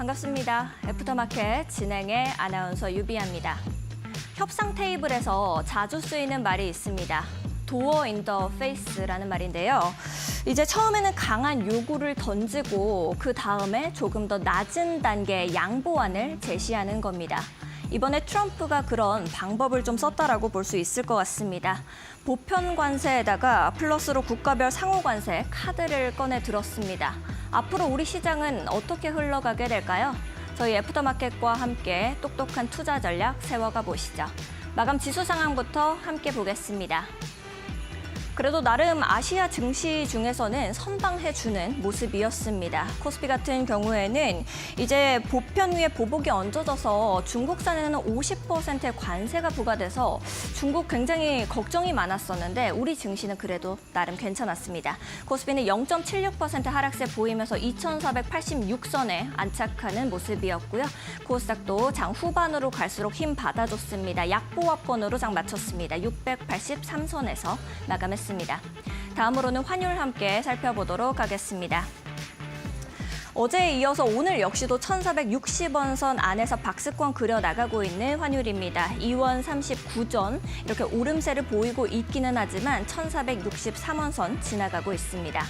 반갑습니다. 애프터마켓 진행의 아나운서 유비아입니다. 협상 테이블에서 자주 쓰이는 말이 있습니다. 도어 인 더 페이스라는 말인데요. 이제 처음에는 강한 요구를 던지고 그 다음에 조금 더 낮은 단계의 양보안을 제시하는 겁니다. 이번에 트럼프가 그런 방법을 좀 썼다라고 볼 수 있을 것 같습니다. 보편 관세에다가 플러스로 국가별 상호 관세 카드를 꺼내 들었습니다. 앞으로 우리 시장은 어떻게 흘러가게 될까요? 저희 애프터마켓과 함께 똑똑한 투자 전략 세워가 보시죠. 마감 지수 상황부터 함께 보겠습니다. 그래도 나름 아시아 증시 중에서는 선방해주는 모습이었습니다. 코스피 같은 경우에는 이제 보편 위에 보복이 얹어져서 중국산에는 50%의 관세가 부과돼서 중국 굉장히 걱정이 많았었는데 우리 증시는 그래도 나름 괜찮았습니다. 코스피는 0.76% 하락세 보이면서 2,486선에 안착하는 모습이었고요. 코스닥도 장 후반으로 갈수록 힘 받아줬습니다. 약보합권으로 장 마쳤습니다. 683선에서 마감했습니다. 다음으로는 환율 함께 살펴보도록 하겠습니다. 어제에 이어서 오늘 역시도 1,460원 선 안에서 박스권 그려나가고 있는 환율입니다. 2원 39전 이렇게 오름세를 보이고 있기는 하지만 1,463원 선 지나가고 있습니다.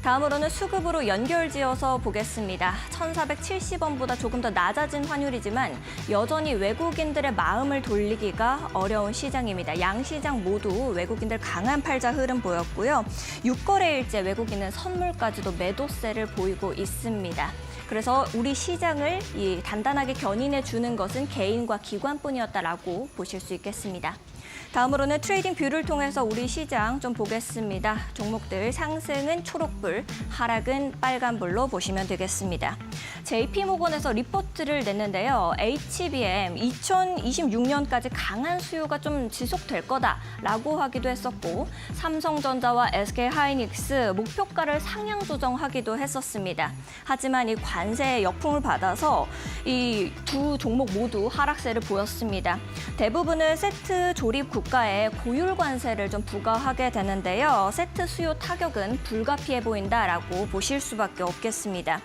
다음으로는 수급으로 연결지어서 보겠습니다. 1,470원보다 조금 더 낮아진 환율이지만 여전히 외국인들의 마음을 돌리기가 어려운 시장입니다. 양시장 모두 외국인들 강한 팔자 흐름 보였고요. 6거래일째 외국인은 선물까지도 매도세를 보이고 있습니다. 그래서 우리 시장을 단단하게 견인해 주는 것은 개인과 기관뿐이었다라고 보실 수 있겠습니다. 다음으로는 트레이딩 뷰를 통해서 우리 시장 좀 보겠습니다. 종목들 상승은 초록불, 하락은 빨간불로 보시면 되겠습니다. JP모건에서 리포트를 냈는데요. HBM 2026년까지 강한 수요가 좀 지속될 거다라고 하기도 했었고 삼성전자와 SK하이닉스 목표가를 상향 조정하기도 했었습니다. 하지만 이 관세의 역풍을 받아서 이 두 종목 모두 하락세를 보였습니다. 대부분은 세트 조립 국가에 고율 관세를 좀 부과하게 되는데요. 세트 수요 타격은 불가피해 보인다라고 보실 수밖에 없겠습니다.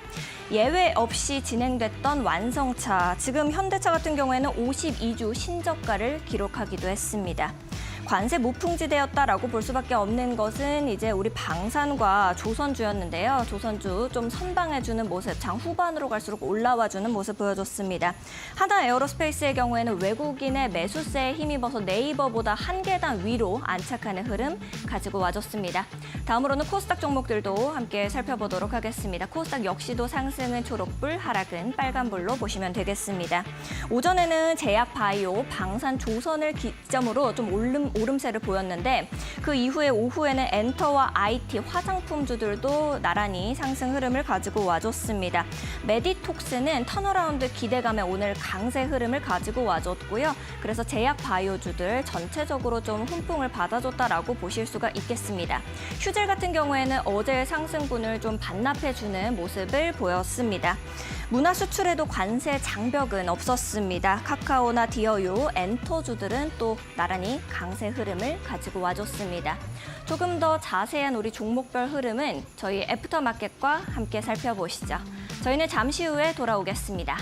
예외 없이 진행됐던 완성차, 지금 현대차 같은 경우에는 52주 신저가를 기록하기도 했습니다. 관세 무풍지대였다라고 볼 수밖에 없는 것은 이제 우리 방산과 조선주였는데요. 조선주 좀 선방해주는 모습, 장 후반으로 갈수록 올라와주는 모습 보여줬습니다. 하나 에어로스페이스의 경우에는 외국인의 매수세에 힘입어서 네이버보다 한 계단 위로 안착하는 흐름 가지고 와줬습니다. 다음으로는 코스닥 종목들도 함께 살펴보도록 하겠습니다. 코스닥 역시도 상승은 초록불, 하락은 빨간불로 보시면 되겠습니다. 오전에는 제약바이오, 방산, 조선을 기점으로 좀 오름세를 보였는데 그 이후에 오후에는 엔터와 IT, 화장품주들도 나란히 상승 흐름을 가지고 와줬습니다. 메디톡스는 턴어라운드 기대감에 오늘 강세 흐름을 가지고 와줬고요. 그래서 제약바이오주들 전체적으로 좀 훈풍을 받아줬다라고 보실 수가 있겠습니다. 휴젤 같은 경우에는 어제의 상승분을 좀 반납해주는 모습을 보였습니다. 문화 수출에도 관세 장벽은 없었습니다. 카카오나 디어유, 엔터주들은 또 나란히 강세 흐름을 가지고 와줬습니다. 조금 더 자세한 우리 종목별 흐름은 저희 애프터마켓과 함께 살펴보시죠. 저희는 잠시 후에 돌아오겠습니다.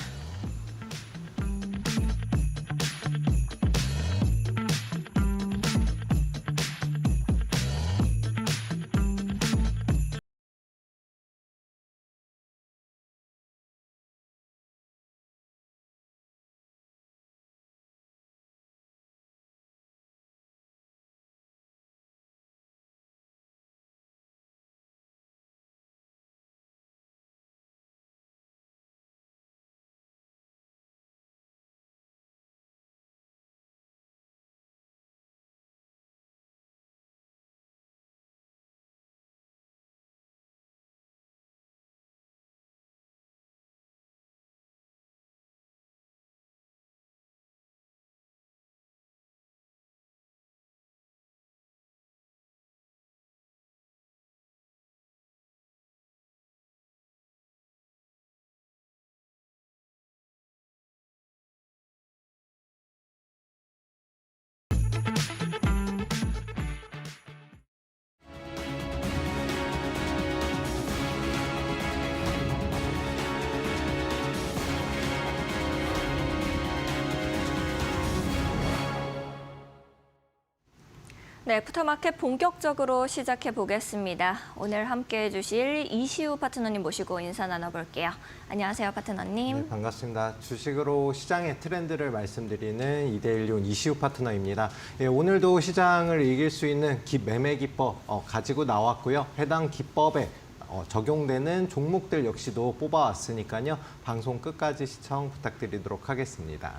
네, 애프터마켓 본격적으로 시작해 보겠습니다. 오늘 함께해 주실 이시우 파트너님 모시고 인사 나눠볼게요. 안녕하세요, 파트너님. 네, 반갑습니다. 주식으로 시장의 트렌드를 말씀드리는 이데일리온 이시우 파트너입니다. 예, 오늘도 시장을 이길 수 있는 매매 기법 가지고 나왔고요. 해당 기법에 적용되는 종목들 역시도 뽑아왔으니까요. 방송 끝까지 시청 부탁드리도록 하겠습니다.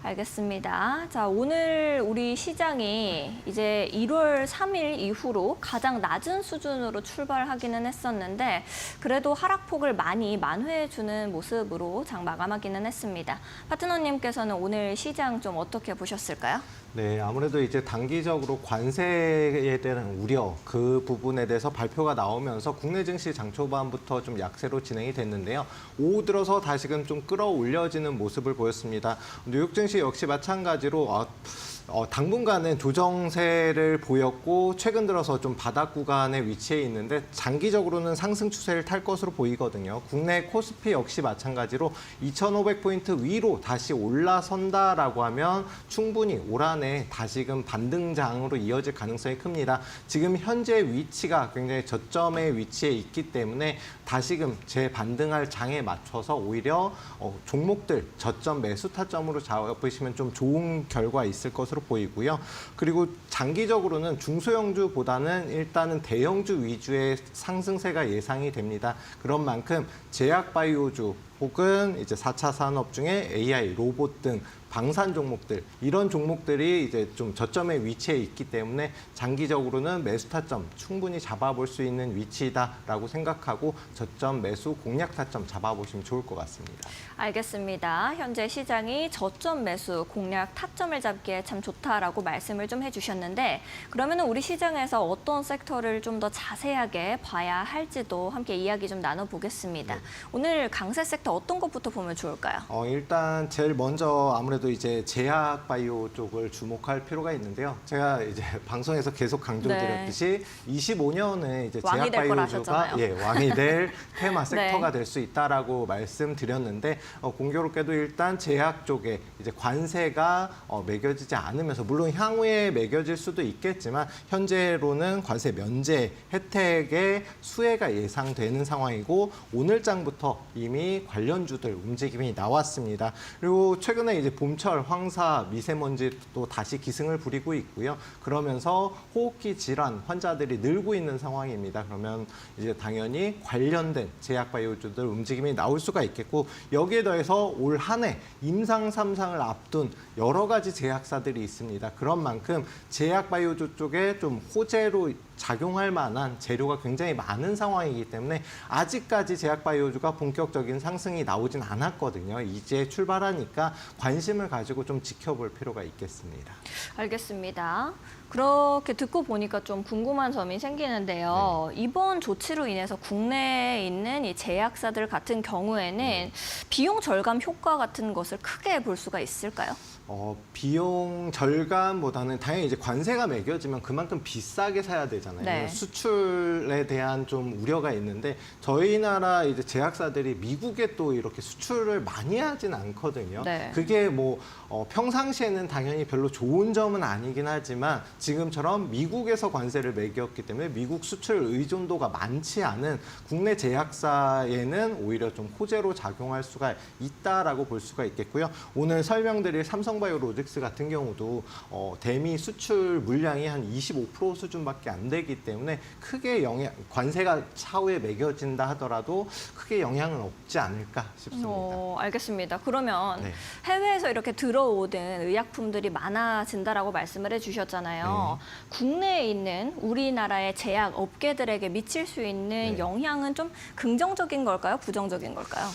알겠습니다. 자, 오늘 우리 시장이 이제 1월 3일 이후로 가장 낮은 수준으로 출발하기는 했었는데 그래도 하락폭을 많이 만회해주는 모습으로 장 마감하기는 했습니다. 파트너님께서는 오늘 시장 좀 어떻게 보셨을까요? 네, 아무래도 이제 단기적으로 관세에 대한 우려 그 부분에 대해서 발표가 나오면서 국내 증시 장 초반부터 좀 약세로 진행이 됐는데요. 오후 들어서 다시금 좀 끌어올려지는 모습을 보였습니다. 뉴욕 증시 역시 마찬가지로 당분간은 조정세를 보였고 최근 들어서 좀 바닥 구간에 위치해 있는데 장기적으로는 상승 추세를 탈 것으로 보이거든요. 국내 코스피 역시 마찬가지로 2,500포인트 위로 다시 올라선다라고 하면 충분히 올 한해 다시금 반등장으로 이어질 가능성이 큽니다. 지금 현재 위치가 굉장히 저점의 위치에 있기 때문에 다시금 재반등할 장에 맞춰서 오히려 종목들 저점 매수 타점으로 잡으시면 좀 좋은 결과 있을 것으로 보이고요. 그리고 장기적으로는 중소형주보다는 일단은 대형주 위주의 상승세가 예상이 됩니다. 그런 만큼 제약바이오주 혹은 이제 4차 산업 중에 AI, 로봇 등 방산 종목들, 이런 종목들이 이제 좀 저점에 위치해 있기 때문에 장기적으로는 매수 타점 충분히 잡아볼 수 있는 위치다라고 생각하고 저점 매수 공략 타점 잡아보시면 좋을 것 같습니다. 알겠습니다. 현재 시장이 저점 매수 공략 타점을 잡기에 참 좋다라고 말씀을 좀 해주셨는데 그러면은 우리 시장에서 어떤 섹터를 좀 더 자세하게 봐야 할지도 함께 이야기 좀 나눠보겠습니다. 네. 오늘 강세 섹터 어떤 것부터 보면 좋을까요? 일단 제일 먼저 아무래도 이제 제약 바이오 쪽을 주목할 필요가 있는데요. 제가 이제 방송에서 계속 강조드렸듯이 25년에 이제 제약 바이오주가 왕이 될 테마 섹터가 될 수 있다라고 말씀드렸는데 공교롭게도 일단 제약 쪽에 이제 관세가 매겨지지 않으면서 물론 향후에 매겨질 수도 있겠지만 현재로는 관세 면제 혜택의 수혜가 예상되는 상황이고 오늘장부터 이미 관련주들 움직임이 나왔습니다. 그리고 최근에 이제 봄철 황사 미세먼지도 다시 기승을 부리고 있고요. 그러면서 호흡기 질환 환자들이 늘고 있는 상황입니다. 그러면 이제 당연히 관련된 제약바이오주들 움직임이 나올 수가 있겠고 여기에 더해서 올 한 해 임상 3상을 앞둔 여러 가지 제약사들이 있습니다. 그런 만큼 제약바이오주 쪽에 좀 호재로 작용할 만한 재료가 굉장히 많은 상황이기 때문에 아직까지 제약바이오주가 본격적인 상승이 나오진 않았거든요. 이제 출발하니까 관심을 가지고 좀 지켜볼 필요가 있겠습니다. 알겠습니다. 그렇게 듣고 보니까 좀 궁금한 점이 생기는데요. 네. 이번 조치로 인해서 국내에 있는 이 제약사들 같은 경우에는 비용 절감 효과 같은 것을 크게 볼 수가 있을까요? 비용 절감보다는 당연히 이제 관세가 매겨지면 그만큼 비싸게 사야 되잖아요. 네. 수출에 대한 좀 우려가 있는데 저희 나라 이제 제약사들이 미국에 또 이렇게 수출을 많이 하진 않거든요. 네. 그게 뭐 평상시에는 당연히 별로 좋은 점은 아니긴 하지만 지금처럼 미국에서 관세를 매겼기 때문에 미국 수출 의존도가 많지 않은 국내 제약사에는 오히려 좀 호재로 작용할 수가 있다라고 볼 수가 있겠고요. 오늘 설명드릴 삼성바이오로직스 같은 경우도 대미 수출 물량이 한 25% 수준밖에 안 되기 때문에 크게 관세가 차후에 매겨진다 하더라도 크게 영향은 없지 않을까 싶습니다. 알겠습니다. 그러면 해외에서 이렇게 들어오는 의약품들이 많아진다라고 말씀을 해주셨잖아요. 국내에 있는 우리나라의 제약 업계들에게 미칠 수 있는 영향은 좀 긍정적인 걸까요? 부정적인 걸까요?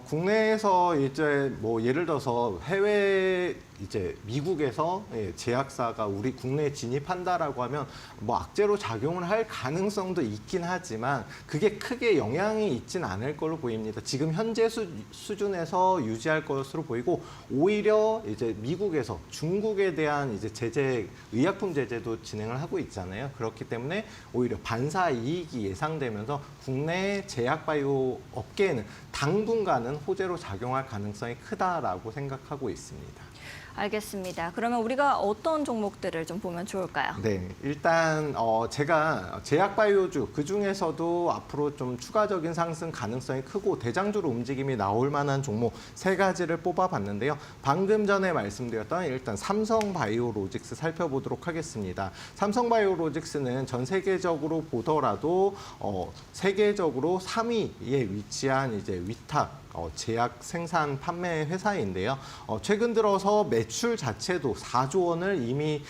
국내에서 이제 뭐 예를 들어서 해외 이제 미국에서 제약사가 우리 국내에 진입한다라고 하면 뭐 악재로 작용을 할 가능성도 있긴 하지만 그게 크게 영향이 있진 않을 걸로 보입니다. 지금 현재 수준에서 유지할 것으로 보이고 오히려 이제 미국에서 중국에 대한 이제 제재, 의약품 제재도 진행을 하고 있잖아요. 그렇기 때문에 오히려 반사 이익이 예상되면서 국내 제약바이오 업계에는 당분간은 호재로 작용할 가능성이 크다라고 생각하고 있습니다. 알겠습니다. 그러면 우리가 어떤 종목들을 좀 보면 좋을까요? 네, 일단 제가 제약바이오주 그중에서도 앞으로 좀 추가적인 상승 가능성이 크고 대장주로 움직임이 나올 만한 종목 세 가지를 뽑아봤는데요. 방금 전에 말씀드렸던 일단 삼성바이오로직스 살펴보도록 하겠습니다. 삼성바이오로직스는 전 세계적으로 보더라도 세계적으로 3위에 위치한 이제 위탁 제약 생산 판매 회사인데요. 최근 들어서 매출 자체도 4조 원을 이미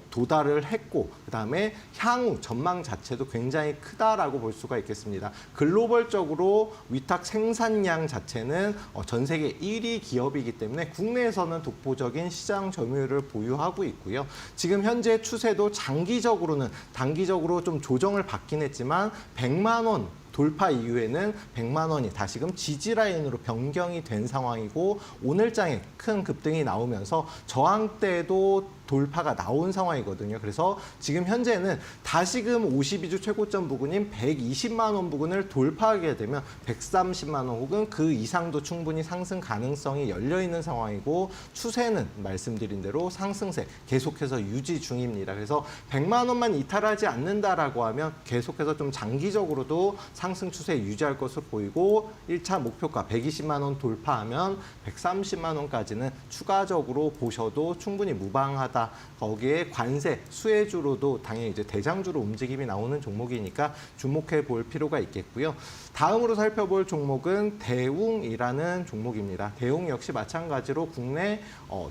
도달을 했고, 그다음에 향후 전망 자체도 굉장히 크다라고 볼 수가 있겠습니다. 글로벌적으로 위탁 생산량 자체는 전 세계 1위 기업이기 때문에 국내에서는 독보적인 시장 점유율을 보유하고 있고요. 지금 현재 추세도 장기적으로는 단기적으로 좀 조정을 받긴 했지만 100만 원 돌파 이후에는 100만 원이 다시금 지지 라인으로 변경이 된 상황이고 오늘장에 큰 급등이 나오면서 저항대도 돌파가 나온 상황이거든요. 그래서 지금 현재는 다시금 52주 최고점 부근인 120만 원 부근을 돌파하게 되면 130만 원 혹은 그 이상도 충분히 상승 가능성이 열려 있는 상황이고 추세는 말씀드린 대로 상승세 계속해서 유지 중입니다. 그래서 100만 원만 이탈하지 않는다라고 하면 계속해서 좀 장기적으로도 상승 추세 유지할 것으로 보이고 1차 목표가 120만 원 돌파하면 130만 원까지는 추가적으로 보셔도 충분히 무방하다. 거기에 관세, 수혜주로도 당연히 이제 대장주로 움직임이 나오는 종목이니까 주목해 볼 필요가 있겠고요. 다음으로 살펴볼 종목은 대웅이라는 종목입니다. 대웅 역시 마찬가지로 국내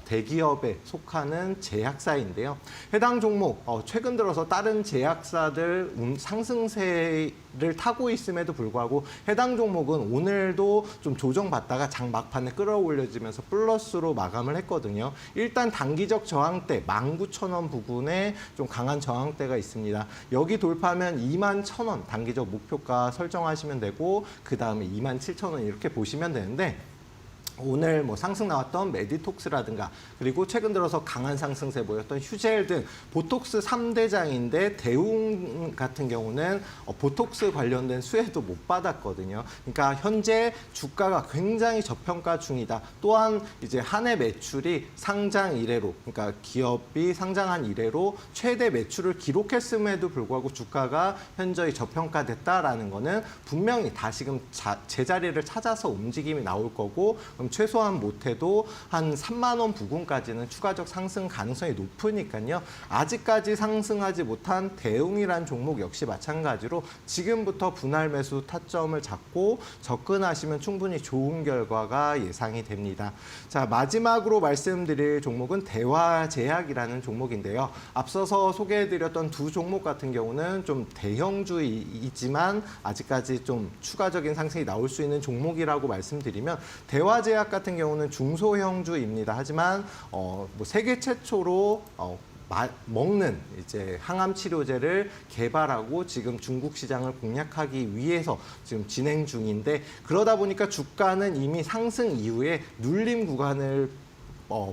대기업에 속하는 제약사인데요. 해당 종목 최근 들어서 다른 제약사들 상승세를 타고 있음에도 불구하고 해당 종목은 오늘도 좀 조정받다가 장 막판에 끌어올려지면서 플러스로 마감을 했거든요. 일단 단기적 저항대 19,000원 부근에 좀 강한 저항대가 있습니다. 여기 돌파하면 21,000원 단기적 목표가 설정하시면 되고 그 다음에 27,000원 이렇게 보시면 되는데 오늘 뭐 상승 나왔던 메디톡스라든가 그리고 최근 들어서 강한 상승세 보였던 휴젤 등 보톡스 3대장인데 대웅 같은 경우는 보톡스 관련된 수혜도 못 받았거든요. 그러니까 현재 주가가 굉장히 저평가 중이다. 또한 이제 한 해 매출이 상장 이래로 그러니까 기업이 상장한 이래로 최대 매출을 기록했음에도 불구하고 주가가 현저히 저평가됐다라는 거는 분명히 다시금 제자리를 찾아서 움직임이 나올 거고 최소한 못해도 한 3만 원 부근까지는 추가적 상승 가능성이 높으니까요. 아직까지 상승하지 못한 대웅이란 종목 역시 마찬가지로 지금부터 분할 매수 타점을 잡고 접근하시면 충분히 좋은 결과가 예상이 됩니다. 자, 마지막으로 말씀드릴 종목은 대화제약이라는 종목인데요. 앞서서 소개해드렸던 두 종목 같은 경우는 좀 대형주이지만 아직까지 좀 추가적인 상승이 나올 수 있는 종목이라고 말씀드리면 대화제약 같은 경우는 중소형주입니다. 하지만 뭐 세계 최초로 먹는 이제 항암 치료제를 개발하고 지금 중국 시장을 공략하기 위해서 지금 진행 중인데 그러다 보니까 주가는 이미 상승 이후에 눌림 구간을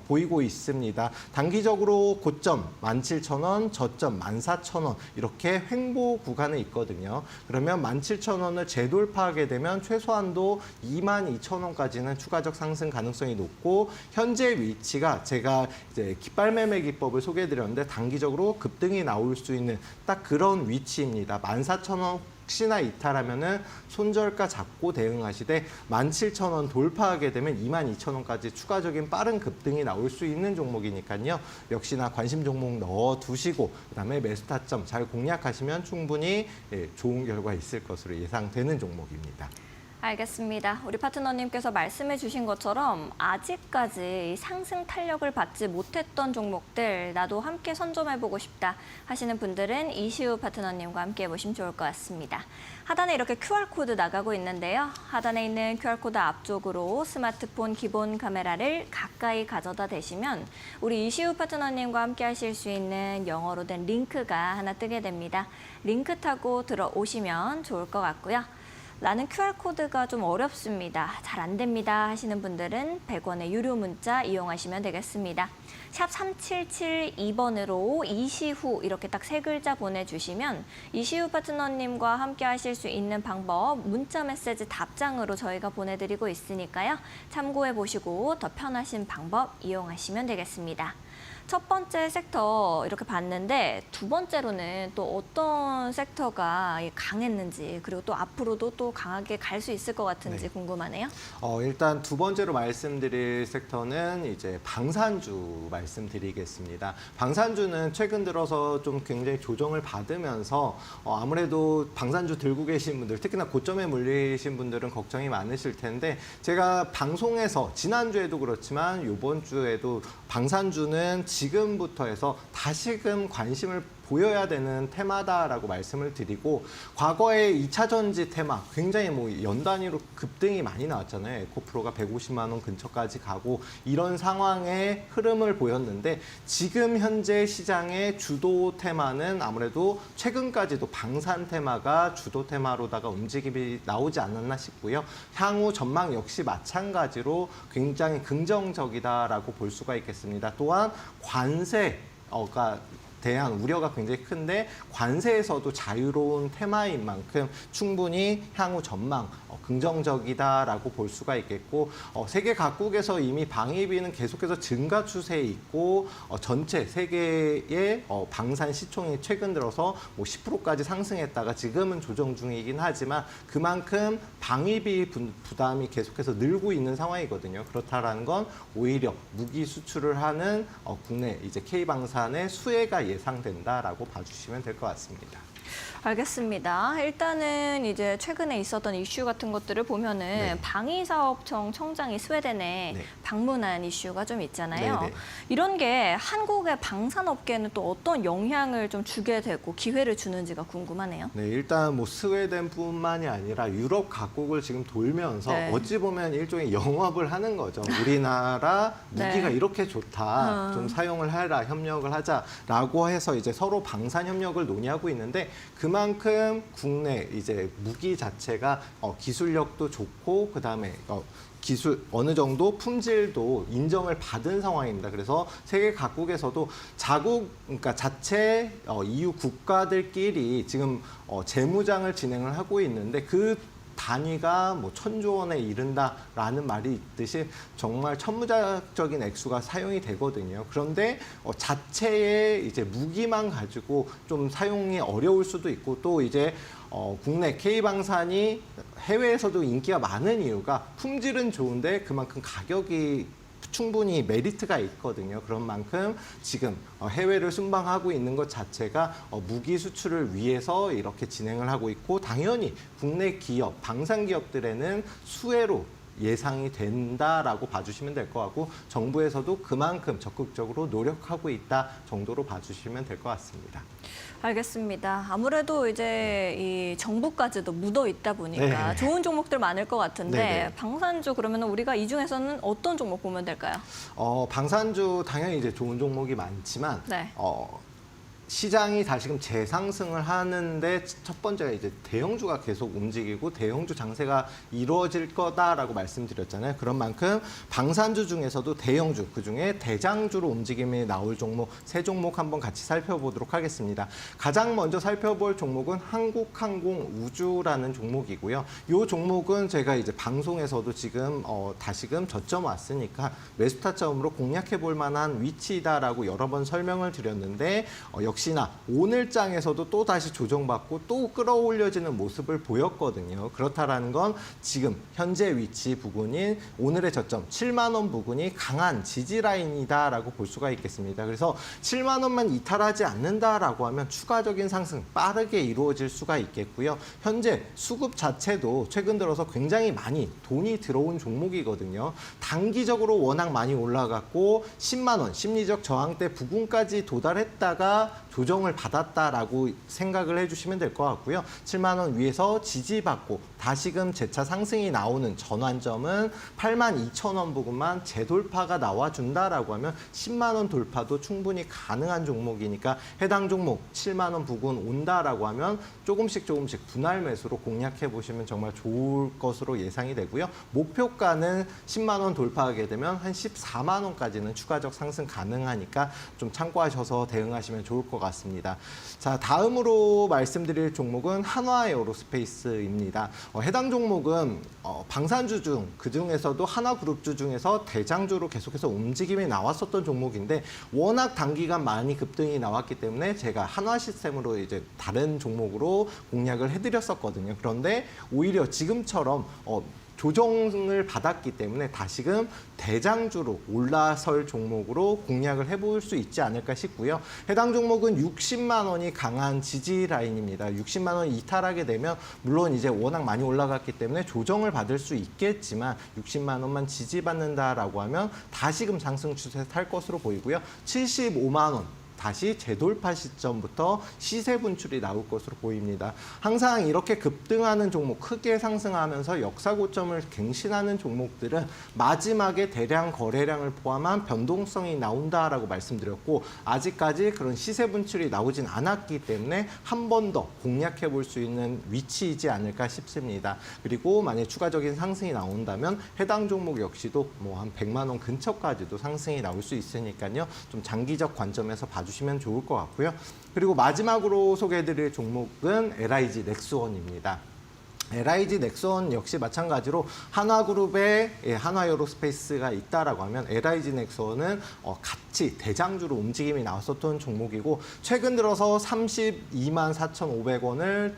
보이고 있습니다. 단기적으로 고점 17,000원, 저점 14,000원 이렇게 횡보 구간에 있거든요. 그러면 17,000원을 재돌파하게 되면 최소한도 22,000원까지는 추가적 상승 가능성이 높고 현재 위치가 제가 이제 깃발 매매 기법을 소개해드렸는데 단기적으로 급등이 나올 수 있는 딱 그런 위치입니다. 14,000원 혹시나 이탈하면은 손절가 잡고 대응하시되 17,000원 돌파하게 되면 22,000원까지 추가적인 빠른 급등이 나올 수 있는 종목이니까요. 역시나 관심 종목 넣어두시고 그다음에 매수 타점 잘 공략하시면 충분히 좋은 결과 있을 것으로 예상되는 종목입니다. 알겠습니다. 우리 파트너님께서 말씀해 주신 것처럼 아직까지 상승 탄력을 받지 못했던 종목들 나도 함께 선점해보고 싶다 하시는 분들은 이시우 파트너님과 함께 해보시면 좋을 것 같습니다. 하단에 이렇게 QR코드 나가고 있는데요. 하단에 있는 QR코드 앞쪽으로 스마트폰 기본 카메라를 가까이 가져다 대시면 우리 이시우 파트너님과 함께 하실 수 있는 영어로 된 링크가 하나 뜨게 됩니다. 링크 타고 들어오시면 좋을 것 같고요. 라는 QR코드가 좀 어렵습니다. 잘 안 됩니다 하시는 분들은 100원의 유료 문자 이용하시면 되겠습니다. 샵 3772번으로 이시후 이렇게 딱 3글자 보내주시면 이시후 파트너님과 함께 하실 수 있는 방법 문자 메시지 답장으로 저희가 보내드리고 있으니까요. 참고해 보시고 더 편하신 방법 이용하시면 되겠습니다. 첫 번째 섹터 이렇게 봤는데 두 번째로는 또 어떤 섹터가 강했는지 그리고 또 앞으로도 또 강하게 갈 수 있을 것 같은지 네. 궁금하네요. 일단 두 번째로 말씀드릴 섹터는 이제 방산주 말씀드리겠습니다. 방산주는 최근 들어서 좀 굉장히 조정을 받으면서 아무래도 방산주 들고 계신 분들, 특히나 고점에 물리신 분들은 걱정이 많으실 텐데 제가 방송에서 지난주에도 그렇지만 이번 주에도 방산주는 지금부터 해서 다시금 관심을 보여야 되는 테마다라고 말씀을 드리고 과거에 2차 전지 테마 굉장히 뭐 연 단위로 급등이 많이 나왔잖아요. 에코프로가 150만 원 근처까지 가고 이런 상황의 흐름을 보였는데 지금 현재 시장의 주도 테마는 아무래도 최근까지도 방산 테마가 주도 테마로다가 움직임이 나오지 않았나 싶고요. 향후 전망 역시 마찬가지로 굉장히 긍정적이다라고 볼 수가 있겠습니다. 또한 관세가 대한 우려가 굉장히 큰데 관세에서도 자유로운 테마인 만큼 충분히 향후 전망 긍정적이다라고 볼 수가 있겠고 세계 각국에서 이미 방위비는 계속해서 증가 추세에 있고 전체 세계의 방산 시총이 최근 들어서 뭐 10%까지 상승했다가 지금은 조정 중이긴 하지만 그만큼 방위비 부담이 계속해서 늘고 있는 상황이거든요. 그렇다라는 건 오히려 무기 수출을 하는 국내 이제 K방산의 수혜가 예상된다라고 봐주시면 될 것 같습니다. 알겠습니다. 일단은 이제 최근에 있었던 이슈 같은 것들을 보면은 네. 방위사업청 청장이 스웨덴에 네. 방문한 이슈가 좀 있잖아요. 네, 네. 이런 게 한국의 방산업계에는 또 어떤 영향을 좀 주게 되고 기회를 주는지가 궁금하네요. 네, 일단 뭐 스웨덴뿐만이 아니라 유럽 각국을 지금 돌면서 네. 어찌 보면 일종의 영업을 하는 거죠. 우리나라 무기가 네. 이렇게 좋다. 좀 사용을 해라, 협력을 하자라고 해서 이제 서로 방산 협력을 논의하고 있는데 그만큼 국내 이제 무기 자체가 기술력도 좋고 그다음에 기술 어느 정도 품질도 인정을 받은 상황입니다. 그래서 세계 각국에서도 그러니까 자체 EU 국가들끼리 지금 재무장을 진행을 하고 있는데 그 단위가 뭐 1,000조 원에 이른다라는 말이 있듯이 정말 천문학적인 액수가 사용이 되거든요. 그런데 자체의 이제 무기만 가지고 좀 사용이 어려울 수도 있고 또 이제 국내 K방산이 해외에서도 인기가 많은 이유가 품질은 좋은데 그만큼 가격이 충분히 메리트가 있거든요. 그런 만큼 지금 해외를 순방하고 있는 것 자체가 무기 수출을 위해서 이렇게 진행을 하고 있고 당연히 국내 기업, 방산 기업들에는 수혜로 예상이 된다라고 봐주시면 될 것 같고 정부에서도 그만큼 적극적으로 노력하고 있다 정도로 봐주시면 될 것 같습니다. 알겠습니다. 아무래도 이제 이 정부까지도 묻어 있다 보니까 네. 좋은 종목들 많을 것 같은데 네네. 방산주 그러면 우리가 이 중에서는 어떤 종목 보면 될까요? 방산주 당연히 이제 좋은 종목이 많지만 네. 시장이 다시금 재상승을 하는데 첫 번째가 이제 대형주가 계속 움직이고 대형주 장세가 이루어질 거다라고 말씀드렸잖아요. 그런 만큼 방산주 중에서도 대형주, 그중에 대장주로 움직임이 나올 종목 세 종목 한번 같이 살펴보도록 하겠습니다. 가장 먼저 살펴볼 종목은 한국항공우주라는 종목이고요. 이 종목은 제가 이제 방송에서도 지금 다시금 저점 왔으니까 매수 타점으로 공략해 볼 만한 위치다라고 여러 번 설명을 드렸는데 역시나 오늘 장에서도 또 다시 조정받고 또 끌어올려지는 모습을 보였거든요. 그렇다라는 건 지금 현재 위치 부근인 오늘의 저점 7만 원 부근이 강한 지지 라인이다라고 볼 수가 있겠습니다. 그래서 7만 원만 이탈하지 않는다라고 하면 추가적인 상승 빠르게 이루어질 수가 있겠고요. 현재 수급 자체도 최근 들어서 굉장히 많이 돈이 들어온 종목이거든요. 단기적으로 워낙 많이 올라갔고 10만 원 심리적 저항대 부근까지 도달했다가 조정을 받았다라고 생각을 해주시면 될 것 같고요. 7만 원 위에서 지지받고 다시금 재차 상승이 나오는 전환점은 8만 2천 원 부근만 재돌파가 나와준다라고 하면 10만 원 돌파도 충분히 가능한 종목이니까 해당 종목 7만 원 부근 온다라고 하면 조금씩 분할 매수로 공략해 보시면 정말 좋을 것으로 예상이 되고요. 목표가는 10만 원 돌파하게 되면 한 14만 원까지는 추가적 상승 가능하니까 좀 참고하셔서 대응하시면 좋을 것 같습니다. 자, 다음으로 말씀드릴 종목은 한화에어로스페이스입니다. 해당 종목은 방산주 중 그중에서도 하나그룹주 중에서 대장주로 계속해서 움직임이 나왔었던 종목인데 워낙 단기간 많이 급등이 나왔기 때문에 제가 한화시스템으로 이제 다른 종목으로 공략을 해드렸었거든요. 그런데 오히려 지금처럼 조정을 받았기 때문에 다시금 대장주로 올라설 종목으로 공략을 해볼 수 있지 않을까 싶고요. 해당 종목은 60만 원이 강한 지지 라인입니다. 60만 원 이탈하게 되면 물론 이제 워낙 많이 올라갔기 때문에 조정을 받을 수 있겠지만 60만 원만 지지받는다라고 하면 다시금 상승 추세 탈 것으로 보이고요. 75만 원. 다시 재돌파 시점부터 시세 분출이 나올 것으로 보입니다. 항상 이렇게 급등하는 종목, 크게 상승하면서 역사 고점을 갱신하는 종목들은 마지막에 대량 거래량을 포함한 변동성이 나온다라고 말씀드렸고 아직까지 그런 시세 분출이 나오진 않았기 때문에 한 번 더 공략해 볼 수 있는 위치이지 않을까 싶습니다. 그리고 만약 추가적인 상승이 나온다면 해당 종목 역시도 뭐 한 100만 원 근처까지도 상승이 나올 수 있으니까요. 좀 장기적 관점에서 봐주시면 좋을 것 같고요. 그리고 마지막으로 소개해드릴 종목은 LIG 넥스원입니다. LIG 넥스원 역시 마찬가지로 한화그룹에 한화에어로스페이스가 있다라고 하면 LIG 넥스원은 같이 대장주로 움직임이 나왔었던 종목이고 최근 들어서 32만 4,500원을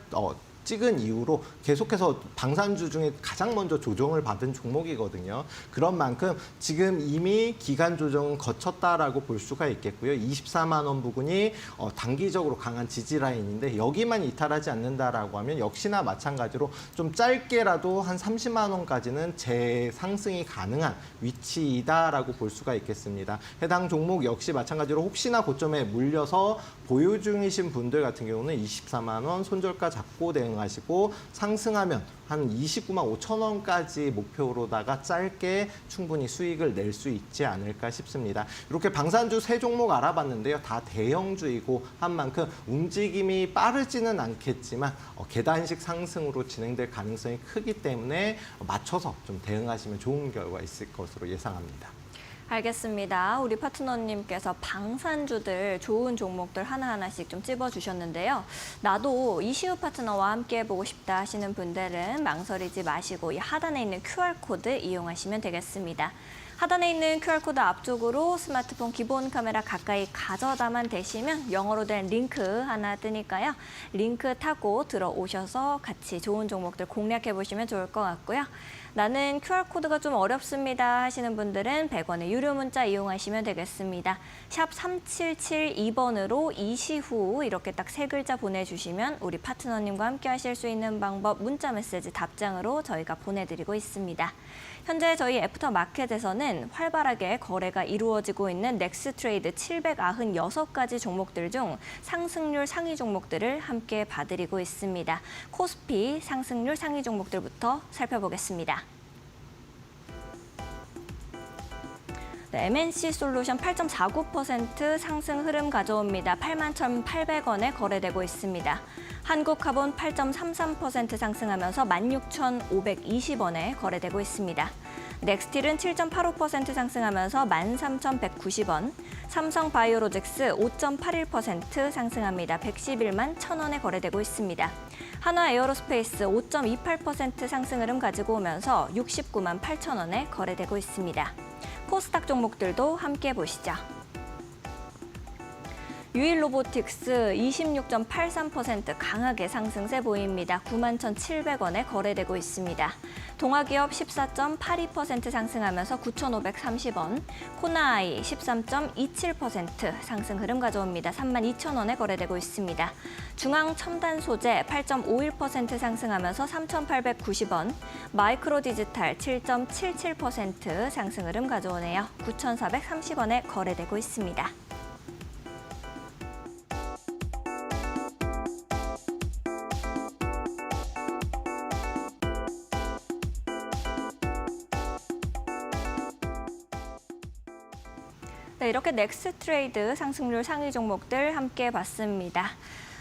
찍은 이후로 계속해서 방산주 중에 가장 먼저 조정을 받은 종목이거든요. 그런 만큼 지금 이미 기간 조정은 거쳤다라고 볼 수가 있겠고요. 24만 원 부근이 단기적으로 강한 지지 라인인데 여기만 이탈하지 않는다라고 하면 역시나 마찬가지로 좀 짧게라도 한 30만 원까지는 재상승이 가능한 위치이다라고 볼 수가 있겠습니다. 해당 종목 역시 마찬가지로 혹시나 고점에 물려서 보유 중이신 분들 같은 경우는 24만 원 손절가 잡고 대응하시고 상승하면 한 29만 5천 원까지 목표로다가 짧게 충분히 수익을 낼 수 있지 않을까 싶습니다. 이렇게 방산주 세 종목 알아봤는데요. 다 대형주이고 한 만큼 움직임이 빠르지는 않겠지만 계단식 상승으로 진행될 가능성이 크기 때문에 맞춰서 좀 대응하시면 좋은 결과 있을 것으로 예상합니다. 알겠습니다. 우리 파트너님께서 방산주들 좋은 종목들 하나하나씩 좀 찝어주셨는데요. 나도 이시우 파트너와 함께 해보고 싶다 하시는 분들은 망설이지 마시고 이 하단에 있는 QR코드 이용하시면 되겠습니다. 하단에 있는 QR코드 앞쪽으로 스마트폰 기본 카메라 가까이 가져다만 대시면 영어로 된 링크 하나 뜨니까요. 링크 타고 들어오셔서 같이 좋은 종목들 공략해 보시면 좋을 것 같고요. 나는 QR코드가 좀 어렵습니다 하시는 분들은 100원의 유료 문자 이용하시면 되겠습니다. 샵 3772번으로 이시후 이렇게 딱 세 글자 보내주시면 우리 파트너님과 함께 하실 수 있는 방법 문자 메시지 답장으로 저희가 보내드리고 있습니다. 현재 저희 애프터마켓에서는 활발하게 거래가 이루어지고 있는 넥스트레이드 796가지 종목들 중 상승률 상위 종목들을 함께 봐드리고 있습니다. 코스피 상승률 상위 종목들부터 살펴보겠습니다. MNC 솔루션 8.49% 상승 흐름 가져옵니다. 81,800원에 거래되고 있습니다. 한국카본 8.33% 상승하면서 16,520원에 거래되고 있습니다. 넥스틸은 7.85% 상승하면서 13,190원, 삼성바이오로직스 5.81% 상승합니다. 111만 1,000원에 거래되고 있습니다. 한화에어로스페이스 5.28% 상승 흐름 가지고 오면서 69만 8,000원에 거래되고 있습니다. 코스닥 종목들도 함께 보시죠. 유일로보틱스 26.83% 강하게 상승세 보입니다. 91,700원에 거래되고 있습니다. 동아기업 14.82% 상승하면서 9,530원, 코나아이 13.27% 상승 흐름 가져옵니다. 32,000원에 거래되고 있습니다. 중앙첨단소재 8.51% 상승하면서 3,890원, 마이크로디지털 7.77% 상승 흐름 가져오네요. 9,430원에 거래되고 있습니다. 네, 이렇게 넥스트레이드 상승률 상위 종목들 함께 봤습니다.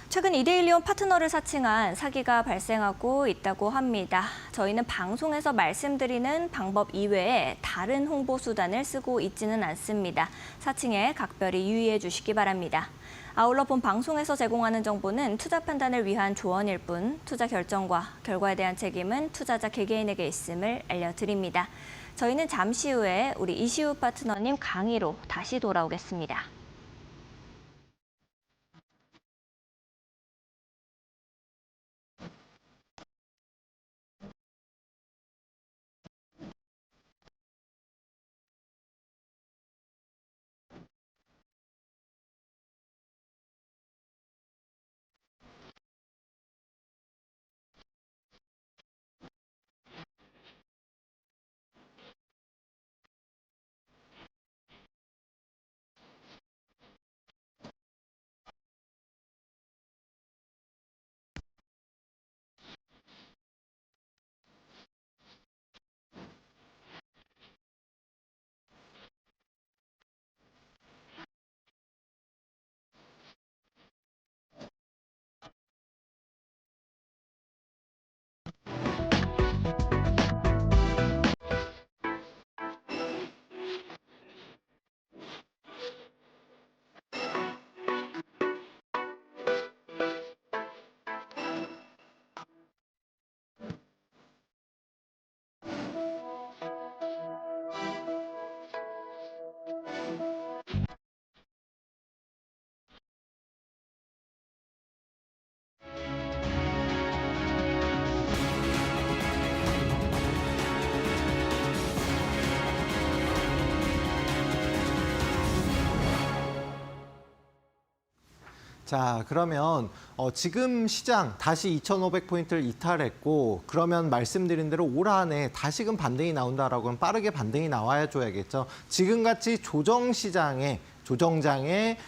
최근 이데일리온 파트너를 사칭한 사기가 발생하고 있다고 합니다. 저희는 방송에서 말씀드리는 방법 이외에 다른 홍보 수단을 쓰고 있지는 않습니다. 사칭에 각별히 유의해 주시기 바랍니다. 아울러 본 방송에서 제공하는 정보는 투자 판단을 위한 조언일 뿐 투자 결정과 결과에 대한 책임은 투자자 개개인에게 있음을 알려드립니다. 저희는 잠시 후에 우리 이시우 파트너님 강의로 다시 돌아오겠습니다. 자, 그러면 지금 시장 다시 2,500포인트를 이탈했고 그러면 말씀드린 대로 올 한 해 다시금 반등이 나온다라고 하면 빠르게 반등이 나와야 줘야겠죠. 지금같이 조정장에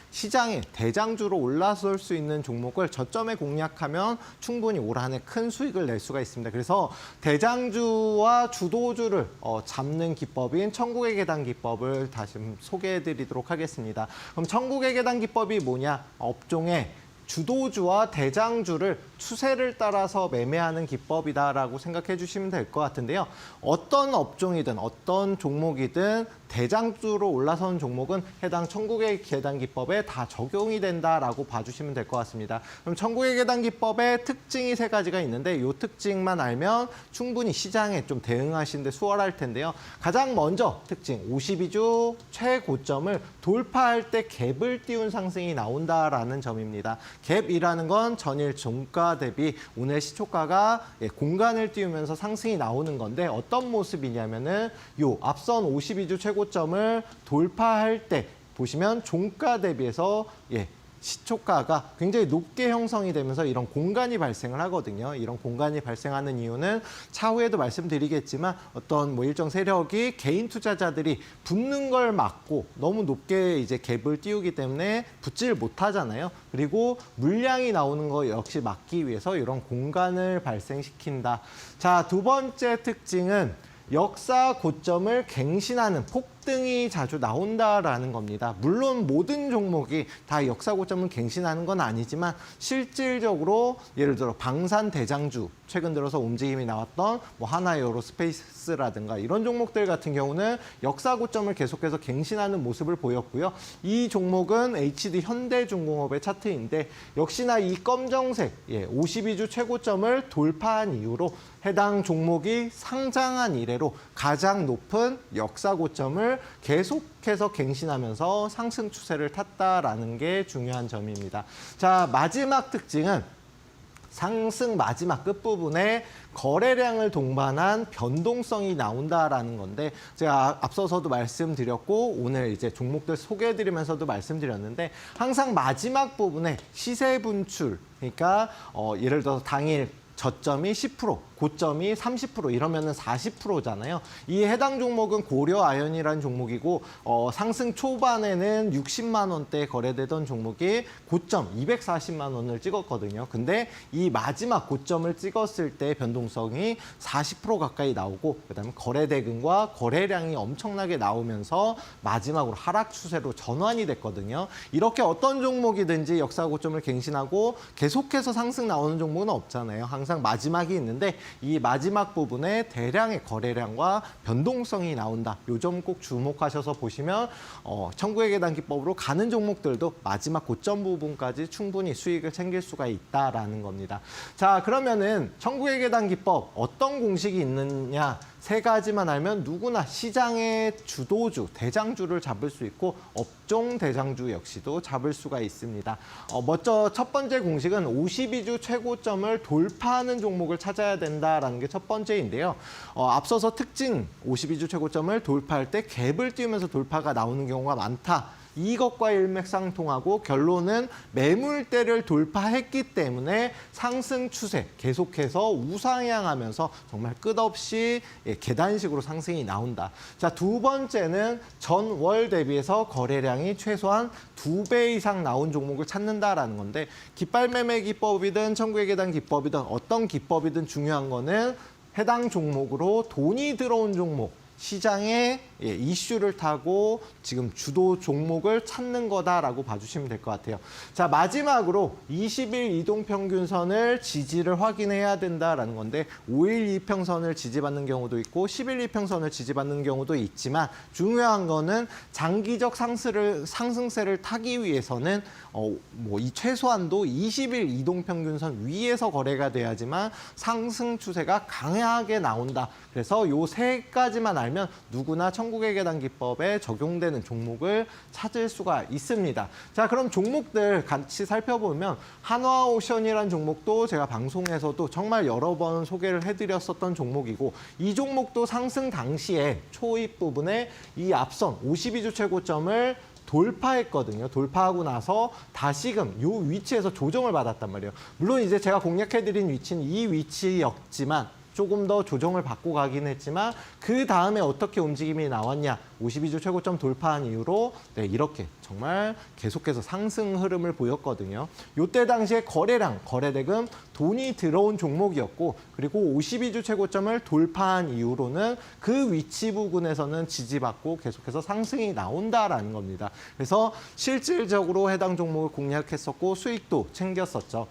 시장에 대장주로 올라설 수 있는 종목을 저점에 공략하면 충분히 올 한 해 큰 수익을 낼 수가 있습니다. 그래서 대장주와 주도주를 잡는 기법인 천국의 계단 기법을 다시 소개해드리도록 하겠습니다. 그럼 천국의 계단 기법이 뭐냐? 업종의 주도주와 대장주를 추세를 따라서 매매하는 기법이다라고 생각해 주시면 될 것 같은데요. 어떤 업종이든 어떤 종목이든 대장주로 올라서는 종목은 해당 천국의 계단 기법에 다 적용이 된다라고 봐주시면 될 것 같습니다. 그럼 천국의 계단 기법의 특징이 3가지가 있는데 이 특징만 알면 충분히 시장에 좀 대응하시는 데 수월할 텐데요. 가장 먼저 특징, 52주 최고점을 돌파할 때 갭을 띄운 상승이 나온다라는 점입니다. 갭이라는 건 전일 종가 대비 오늘 시초가가 공간을 띄우면서 상승이 나오는 건데 어떤 모습이냐면은 요 앞선 52주 최고점을 돌파할 때 보시면 종가 대비해서 시초가가 굉장히 높게 형성이 되면서 이런 공간이 발생을 하거든요. 이런 공간이 발생하는 이유는 차후에도 말씀드리겠지만 어떤 일정 세력이 개인 투자자들이 붙는 걸 막고 너무 높게 이제 갭을 띄우기 때문에 붙지를 못하잖아요. 그리고 물량이 나오는 거 역시 막기 위해서 이런 공간을 발생시킨다. 자, 두 번째 특징은 역사 고점을 갱신하는 폭등이 자주 나온다라는 겁니다. 물론 모든 종목이 다 역사 고점을 갱신하는 건 아니지만 실질적으로 예를 들어 방산 대장주, 최근 들어서 움직임이 나왔던 하나에어로스페이스라든가 이런 종목들 같은 경우는 역사 고점을 계속해서 갱신하는 모습을 보였고요. 이 종목은 HD 현대중공업의 차트인데 역시나 이 검정색 52주 최고점을 돌파한 이후로 해당 종목이 상장한 이래로 가장 높은 역사 고점을 계속해서 갱신하면서 상승 추세를 탔다라는 게 중요한 점입니다. 자, 마지막 특징은 상승 마지막 끝부분에 거래량을 동반한 변동성이 나온다라는 건데 제가 앞서서도 말씀드렸고 오늘 이제 종목들 소개해드리면서도 말씀드렸는데 항상 마지막 부분에 시세 분출, 그러니까 예를 들어서 당일 저점이 10%, 고점이 30% 이러면은 40%잖아요. 이 해당 종목은 고려 아연이라는 종목이고 상승 초반에는 60만 원대 거래되던 종목이 고점 240만 원을 찍었거든요. 근데 이 마지막 고점을 찍었을 때 변동성이 40% 가까이 나오고 그다음에 거래 대금과 거래량이 엄청나게 나오면서 마지막으로 하락 추세로 전환이 됐거든요. 이렇게 어떤 종목이든지 역사 고점을 갱신하고 계속해서 상승 나오는 종목은 없잖아요. 항상 마지막이 있는데 이 마지막 부분에 대량의 거래량과 변동성이 나온다. 요 점 꼭 주목하셔서 보시면 천국의 계단 기법으로 가는 종목들도 마지막 고점 부분까지 충분히 수익을 챙길 수가 있다라는 겁니다. 자, 그러면은 천국의 계단 기법 어떤 공식이 있느냐? 세 가지만 알면 누구나 시장의 주도주, 대장주를 잡을 수 있고 업종 대장주 역시도 잡을 수가 있습니다. 먼저 첫 번째 공식은 52주 최고점을 돌파하는 종목을 찾아야 된다라는 게 첫 번째인데요. 앞서서 특징 52주 최고점을 돌파할 때 갭을 띄우면서 돌파가 나오는 경우가 많다. 이것과 일맥상통하고 결론은 매물대를 돌파했기 때문에 상승 추세 계속해서 우상향하면서 정말 끝없이 계단식으로 상승이 나온다. 자, 두 번째는 전월 대비해서 거래량이 최소한 2배 이상 나온 종목을 찾는다라는 건데 깃발 매매 기법이든 천국의 계단 기법이든 어떤 기법이든 중요한 거는 해당 종목으로 돈이 들어온 종목 시장의 이슈를 타고 지금 주도 종목을 찾는 거다라고 봐주시면 될 것 같아요. 자, 마지막으로 20일 이동평균선을 지지를 확인해야 된다라는 건데 5일 이평선을 지지받는 경우도 있고 10일 이평선을 지지받는 경우도 있지만 중요한 거는 장기적 상승세를 타기 위해서는 이 최소한도 20일 이동평균선 위에서 거래가 돼야지만 상승 추세가 강하게 나온다. 그래서 요 세 가지만 알면 누구나 천국의 계단 기법에 적용되는 종목을 찾을 수가 있습니다. 자, 그럼 종목들 같이 살펴보면 한화오션이라는 종목도 제가 방송에서도 정말 여러 번 소개를 해드렸었던 종목이고 이 종목도 상승 당시에 초입 부분에 이 앞선 52주 최고점을 돌파했거든요. 돌파하고 나서 다시금 이 위치에서 조정을 받았단 말이에요. 물론 이제 제가 공략해드린 위치는 이 위치였지만 조금 더 조정을 받고 가긴 했지만 그 다음에 어떻게 움직임이 나왔냐. 52주 최고점 돌파한 이후로 이렇게 정말 계속해서 상승 흐름을 보였거든요. 이때 당시에 거래량, 거래대금, 돈이 들어온 종목이었고 그리고 52주 최고점을 돌파한 이후로는 그 위치 부근에서는 지지받고 계속해서 상승이 나온다라는 겁니다. 그래서 실질적으로 해당 종목을 공략했었고 수익도 챙겼었죠.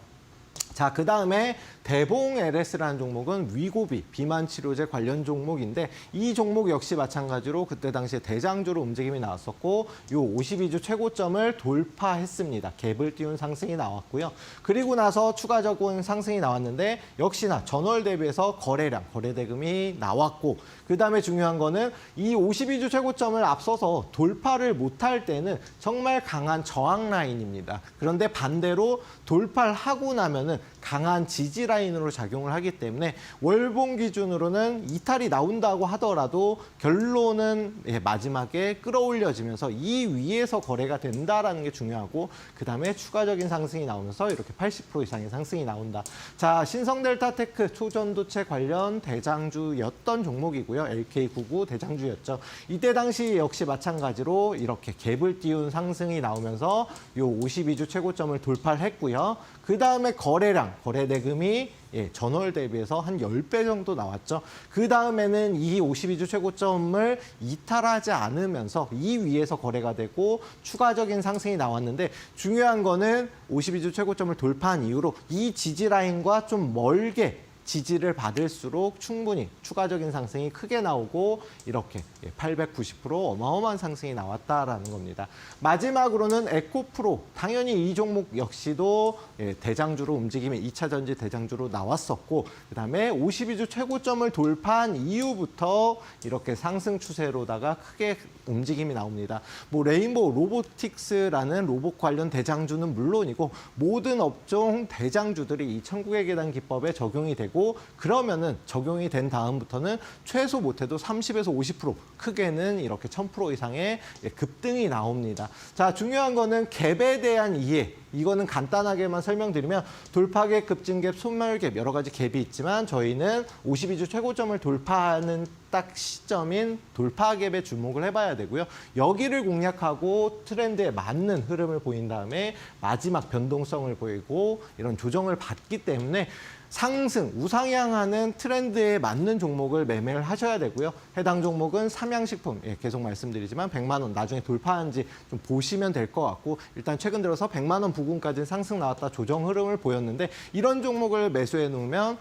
자, 그 다음에 대봉 LS라는 종목은 위고비, 비만 치료제 관련 종목인데 이 종목 역시 마찬가지로 그때 당시에 대장주로 움직임이 나왔었고 이 52주 최고점을 돌파했습니다. 갭을 띄운 상승이 나왔고요. 그리고 나서 추가적인 상승이 나왔는데 역시나 전월 대비해서 거래량, 거래대금이 나왔고 그 다음에 중요한 거는 이 52주 최고점을 앞서서 돌파를 못할 때는 정말 강한 저항 라인입니다. 그런데 반대로 돌파를 하고 나면은 강한 지지 라인으로 작용을 하기 때문에 월봉 기준으로는 이탈이 나온다고 하더라도 결론은 마지막에 끌어올려지면서 이 위에서 거래가 된다라는 게 중요하고 그다음에 추가적인 상승이 나오면서 이렇게 80% 이상의 상승이 나온다. 자, 신성델타테크 초전도체 관련 대장주였던 종목이고요. LK99 대장주였죠. 이때 당시 역시 마찬가지로 이렇게 갭을 띄운 상승이 나오면서 이 52주 최고점을 돌파를 했고요. 그 다음에 거래량, 거래대금이 전월 대비해서 한 10배 정도 나왔죠. 그 다음에는 이 52주 최고점을 이탈하지 않으면서 이 위에서 거래가 되고 추가적인 상승이 나왔는데 중요한 거는 52주 최고점을 돌파한 이후로 이 지지 라인과 좀 멀게 지지를 받을수록 충분히 추가적인 상승이 크게 나오고 이렇게 890% 어마어마한 상승이 나왔다라는 겁니다. 마지막으로는 에코프로, 당연히 이 종목 역시도 대장주로 움직임이 2차 전지 대장주로 나왔었고 그다음에 52주 최고점을 돌파한 이후부터 이렇게 상승 추세로다가 크게 움직임이 나옵니다. 뭐 레인보우 로보틱스라는 로봇 관련 대장주는 물론이고 모든 업종 대장주들이 이 천국의 계단 기법에 적용이 되고 그러면은 적용이 된 다음부터는 최소 못해도 30에서 50% 크게는 이렇게 1000% 이상의 급등이 나옵니다. 자, 중요한 거는 갭에 대한 이해. 이거는 간단하게만 설명드리면 돌파갭, 급증갭, 소멸갭 여러 가지 갭이 있지만 저희는 52주 최고점을 돌파하는 딱 시점인 돌파갭에 주목을 해봐야 되고요. 여기를 공략하고 트렌드에 맞는 흐름을 보인 다음에 마지막 변동성을 보이고 이런 조정을 받기 때문에 상승, 우상향하는 트렌드에 맞는 종목을 매매를 하셔야 되고요. 해당 종목은 삼양식품, 계속 말씀드리지만 100만 원 나중에 돌파한지 좀 보시면 될 것 같고 일단 최근 들어서 100만 원 부근까지 상승 나왔다 조정 흐름을 보였는데 이런 종목을 매수해 놓으면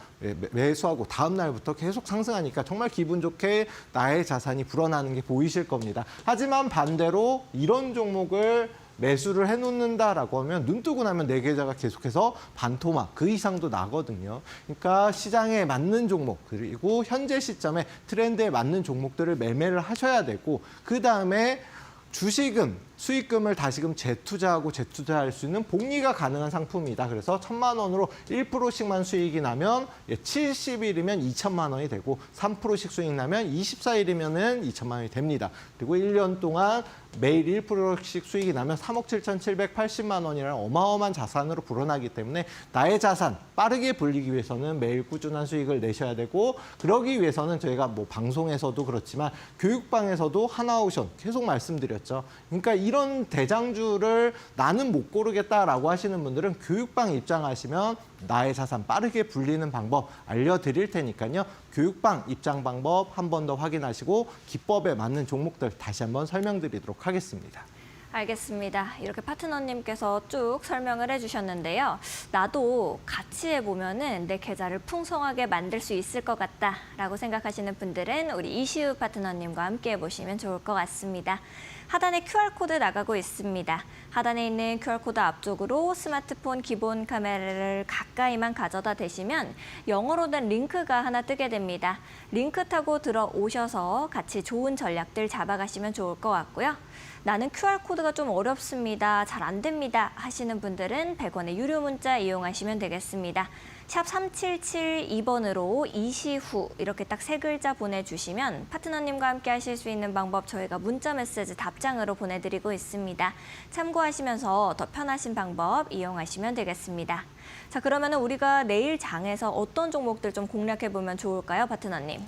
매수하고 다음 날부터 계속 상승하니까 정말 기분 좋게 나의 자산이 불어나는 게 보이실 겁니다. 하지만 반대로 이런 종목을 매수를 해놓는다라고 하면 눈 뜨고 나면 내 계좌가 계속해서 반토막 그 이상도 나거든요. 그러니까 시장에 맞는 종목 그리고 현재 시점에 트렌드에 맞는 종목들을 매매를 하셔야 되고 그다음에 주식은 수익금을 다시금 재투자하고 재투자할 수 있는 복리가 가능한 상품이다. 그래서 1,000만 원으로 1%씩만 수익이 나면 70일이면 2천만 원이 되고 3%씩 수익 나면 24일이면은 2천만 원이 됩니다. 그리고 1년 동안 매일 1%씩 수익이 나면 3억 7,780만 원이라는 어마어마한 자산으로 불어나기 때문에 나의 자산 빠르게 불리기 위해서는 매일 꾸준한 수익을 내셔야 되고 그러기 위해서는 저희가 뭐 방송에서도 그렇지만 교육방에서도 하나오션 계속 말씀드렸죠. 그러니까 이런 대장주를 나는 못 고르겠다라고 하시는 분들은 교육방 입장하시면 나의 자산 빠르게 불리는 방법 알려드릴 테니까요. 교육방 입장 방법 한 번 더 확인하시고 기법에 맞는 종목들 다시 한번 설명드리도록 하겠습니다. 알겠습니다. 이렇게 파트너님께서 쭉 설명을 해주셨는데요. 나도 같이 해보면은 내 계좌를 풍성하게 만들 수 있을 것 같다라고 생각하시는 분들은 우리 이시우 파트너님과 함께 해보시면 좋을 것 같습니다. 하단에 QR코드 나가고 있습니다. 하단에 있는 QR코드 앞쪽으로 스마트폰 기본 카메라를 가까이만 가져다 대시면 영어로 된 링크가 하나 뜨게 됩니다. 링크 타고 들어오셔서 같이 좋은 전략들 잡아가시면 좋을 것 같고요. 나는 QR코드가 좀 어렵습니다. 잘 안 됩니다. 하시는 분들은 100원의 유료 문자 이용하시면 되겠습니다. 샵 3772번으로 이시후 이렇게 딱 세 글자 보내주시면 파트너님과 함께 하실 수 있는 방법 저희가 문자 메시지 답장으로 보내드리고 있습니다. 참고하시면서 더 편하신 방법 이용하시면 되겠습니다. 자, 그러면 우리가 내일 장에서 어떤 종목들 좀 공략해보면 좋을까요, 파트너님?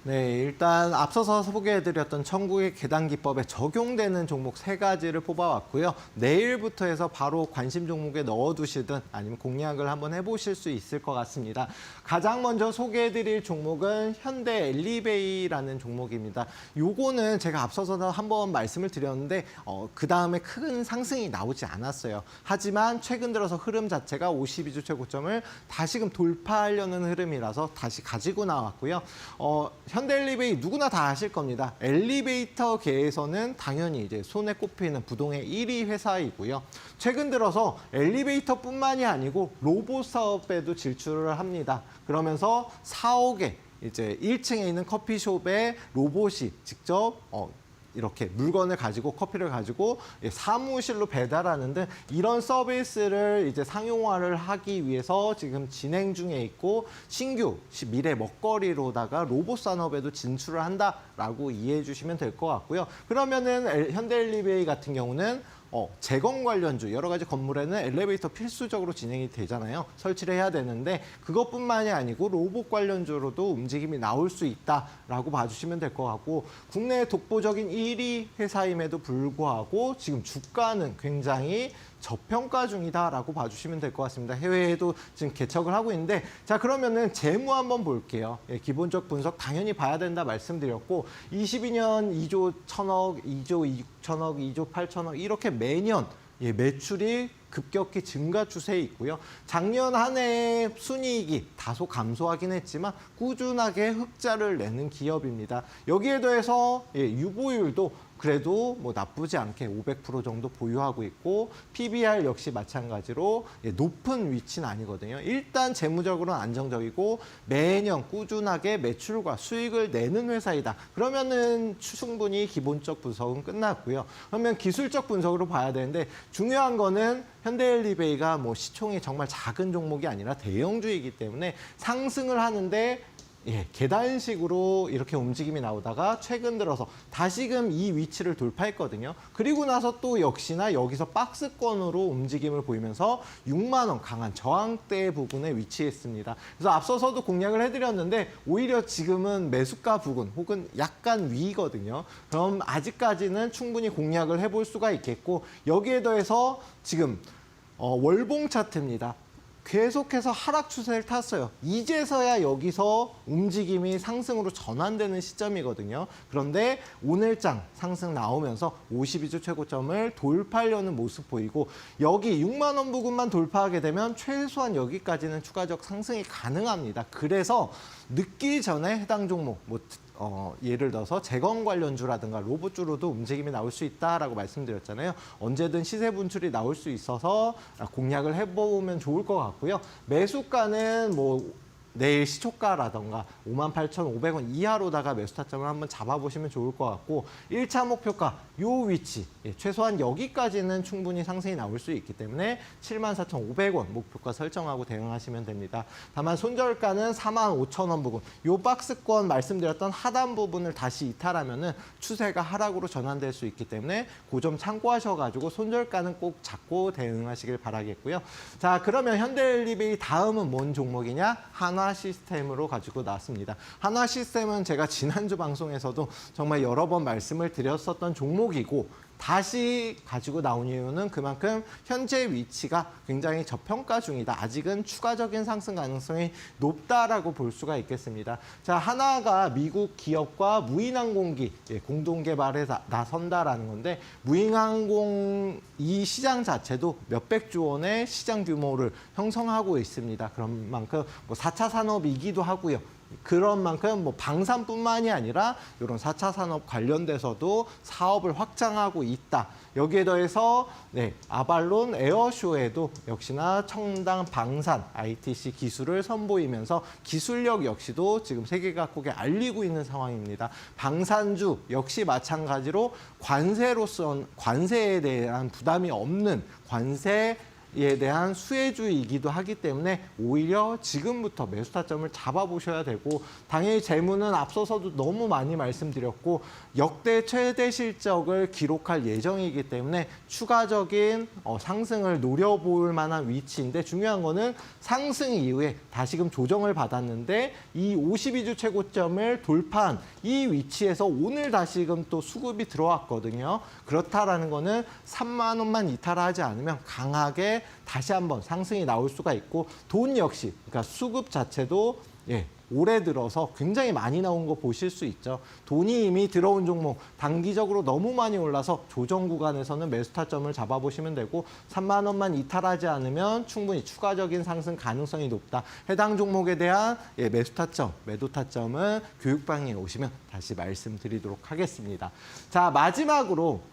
네, 일단 앞서서 소개해드렸던 천국의 계단 기법에 적용되는 종목 3가지를 뽑아왔고요. 내일부터 해서 바로 관심 종목에 넣어두시든 아니면 공략을 한번 해보실 수 있을 것 같습니다. 가장 먼저 소개해드릴 종목은 현대 엘리베이라는 종목입니다. 요거는 제가 앞서서 한번 말씀을 드렸는데 그 다음에 큰 상승이 나오지 않았어요. 하지만 최근 들어서 흐름 자체가 52주 최고점을 다시금 돌파하려는 흐름이라서 다시 가지고 나왔고요. 현대 엘리베이 누구나 다 아실 겁니다. 엘리베이터계에서는 당연히 이제 손에 꼽히는 부동의 1위 회사이고요. 최근 들어서 엘리베이터뿐만이 아니고 로봇 사업에도 진출을 합니다. 그러면서 4억에 이제 1층에 있는 커피숍에 로봇이 직접 이렇게 물건을 가지고 커피를 가지고 사무실로 배달하는 등 이런 서비스를 이제 상용화를 하기 위해서 지금 진행 중에 있고 신규 미래 먹거리로다가 로봇 산업에도 진출을 한다라고 이해해 주시면 될 것 같고요. 그러면은 현대엘리베이 같은 경우는 재건 관련주 여러 가지 건물에는 엘리베이터 필수적으로 진행이 되잖아요. 설치를 해야 되는데 그것뿐만이 아니고 로봇 관련주로도 움직임이 나올 수 있다라고 봐주시면 될 것 같고 국내 독보적인 1위 회사임에도 불구하고 지금 주가는 굉장히 저평가 중이다라고 봐주시면 될 것 같습니다. 해외에도 지금 개척을 하고 있는데 자 그러면은 재무 한번 볼게요. 기본적 분석 당연히 봐야 된다 말씀드렸고 22년 2조 1천억, 2조 6천억, 2조 8천억 이렇게 매년 매출이 급격히 증가 추세에 있고요. 작년 한 해의 순이익이 다소 감소하긴 했지만 꾸준하게 흑자를 내는 기업입니다. 여기에 더해서 유보율도 그래도 뭐 나쁘지 않게 500% 정도 보유하고 있고 PBR 역시 마찬가지로 높은 위치는 아니거든요. 일단 재무적으로는 안정적이고 매년 꾸준하게 매출과 수익을 내는 회사이다. 그러면은 충분히 기본적 분석은 끝났고요. 그러면 기술적 분석으로 봐야 되는데 중요한 거는 현대엘리베이가 뭐 시총이 정말 작은 종목이 아니라 대형주이기 때문에 상승을 하는데 계단식으로 이렇게 움직임이 나오다가 최근 들어서 다시금 이 위치를 돌파했거든요. 그리고 나서 또 역시나 여기서 박스권으로 움직임을 보이면서 6만 원 강한 저항대 부분에 위치했습니다. 그래서 앞서서도 공략을 해드렸는데 오히려 지금은 매수가 부근 혹은 약간 위거든요. 그럼 아직까지는 충분히 공략을 해볼 수가 있겠고 여기에 더해서 지금 월봉 차트입니다. 계속해서 하락 추세를 탔어요. 이제서야 여기서 움직임이 상승으로 전환되는 시점이거든요. 그런데 오늘장 상승 나오면서 52주 최고점을 돌파하려는 모습 보이고 여기 6만 원 부근만 돌파하게 되면 최소한 여기까지는 추가적 상승이 가능합니다. 그래서 늦기 전에 해당 종목 예를 들어서 재건 관련주라든가 로봇주로도 움직임이 나올 수 있다라고 말씀드렸잖아요. 언제든 시세 분출이 나올 수 있어서 공략을 해보면 좋을 것 같고요. 매수가는 내일 시초가라던가 58,500원 이하로다가 매수 타점을 한번 잡아보시면 좋을 것 같고 1차 목표가 요 위치 최소한 여기까지는 충분히 상승이 나올 수 있기 때문에 74,500원 목표가 설정하고 대응하시면 됩니다. 다만 손절가는 45,000원 부분 요 박스권 말씀드렸던 하단 부분을 다시 이탈하면은 추세가 하락으로 전환될 수 있기 때문에 그 점 참고하셔가지고 손절가는 꼭 잡고 대응하시길 바라겠고요. 자, 그러면 현대엘리베이 다음은 뭔 종목이냐? 한화 시스템으로 가지고 나왔습니다. 한화 시스템은 제가 지난주 방송에서도 정말 여러 번 말씀을 드렸었던 종목이고 다시 가지고 나온 이유는 그만큼 현재 위치가 굉장히 저평가 중이다. 아직은 추가적인 상승 가능성이 높다라고 볼 수가 있겠습니다. 자, 한화가 미국 기업과 무인항공기 공동 개발에 나선다라는 건데 무인항공 이 시장 자체도 몇백조 원의 시장 규모를 형성하고 있습니다. 그런 만큼 4차 산업이기도 하고요. 그런 만큼 방산뿐만이 아니라 이런 4차 산업 관련돼서도 사업을 확장하고 있다. 여기에 더해서 아발론 에어쇼에도 역시나 첨단 방산 ITC 기술을 선보이면서 기술력 역시도 지금 세계 각국에 알리고 있는 상황입니다. 방산주 역시 마찬가지로 관세에 대한 부담이 없는 관세에 대한 수혜주이기도 하기 때문에 오히려 지금부터 매수 타점을 잡아보셔야 되고 당연히 재무는 앞서서도 너무 많이 말씀드렸고 역대 최대 실적을 기록할 예정이기 때문에 추가적인 상승을 노려볼 만한 위치인데 중요한 거는 상승 이후에 다시금 조정을 받았는데 이 52주 최고점을 돌파한 이 위치에서 오늘 다시금 또 수급이 들어왔거든요. 그렇다라는 거는 3만 원만 이탈하지 않으면 강하게 다시 한번 상승이 나올 수가 있고 돈 역시 그러니까 수급 자체도 올해 들어서 굉장히 많이 나온 거 보실 수 있죠. 돈이 이미 들어온 종목 단기적으로 너무 많이 올라서 조정 구간에서는 매수 타점을 잡아보시면 되고 3만 원만 이탈하지 않으면 충분히 추가적인 상승 가능성이 높다. 해당 종목에 대한 매수 타점, 매도 타점은 교육방에 오시면 다시 말씀드리도록 하겠습니다. 자, 마지막으로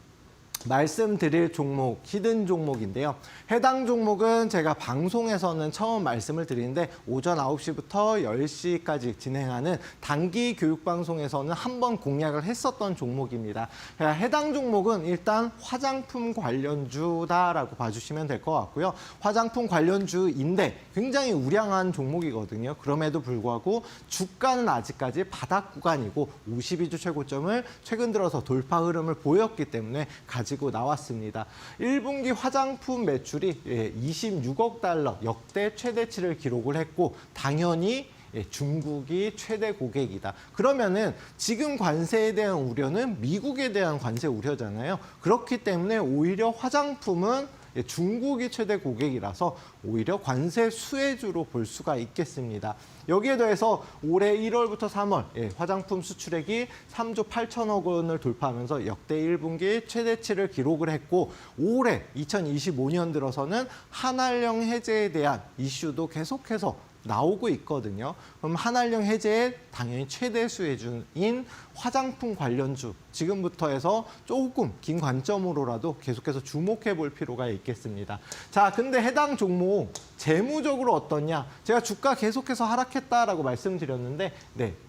말씀드릴 종목, 히든 종목인데요. 해당 종목은 제가 방송에서는 처음 말씀을 드리는데 오전 9시부터 10시까지 진행하는 단기 교육방송에서는 한번 공략을 했었던 종목입니다. 해당 종목은 일단 화장품 관련주다라고 봐주시면 될 것 같고요. 화장품 관련주인데 굉장히 우량한 종목이거든요. 그럼에도 불구하고 주가는 아직까지 바닥 구간이고 52주 최고점을 최근 들어서 돌파 흐름을 보였기 때문에 가지고 나왔습니다. 1분기 화장품 매출이 26억 달러 역대 최대치를 기록을 했고 당연히 중국이 최대 고객이다. 그러면은 지금 관세에 대한 우려는 미국에 대한 관세 우려잖아요. 그렇기 때문에 오히려 화장품은 중국이 최대 고객이라서 오히려 관세 수혜주로 볼 수가 있겠습니다. 여기에 더해서 올해 1월부터 3월 화장품 수출액이 3조 8천억 원을 돌파하면서 역대 1분기 최대치를 기록을 했고 올해 2025년 들어서는 한알령 해제에 대한 이슈도 계속해서 나오고 있거든요. 그럼 한알령 해제의 당연히 최대 수혜주인 화장품 관련주 지금부터 해서 조금 긴 관점으로라도 계속해서 주목해 볼 필요가 있겠습니다. 자, 근데 해당 종목 재무적으로 어떠냐? 제가 주가 계속해서 하락했다라고 말씀드렸는데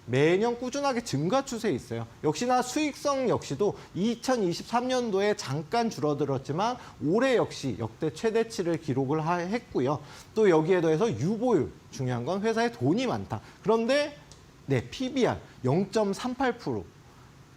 매년 꾸준하게 증가 추세에 있어요. 역시나 수익성 역시도 2023년도에 잠깐 줄어들었지만 올해 역시 역대 최대치를 기록을 했고요. 또 여기에 더해서 유보율, 중요한 건 회사에 돈이 많다. 그런데 네, PBR 0.38%.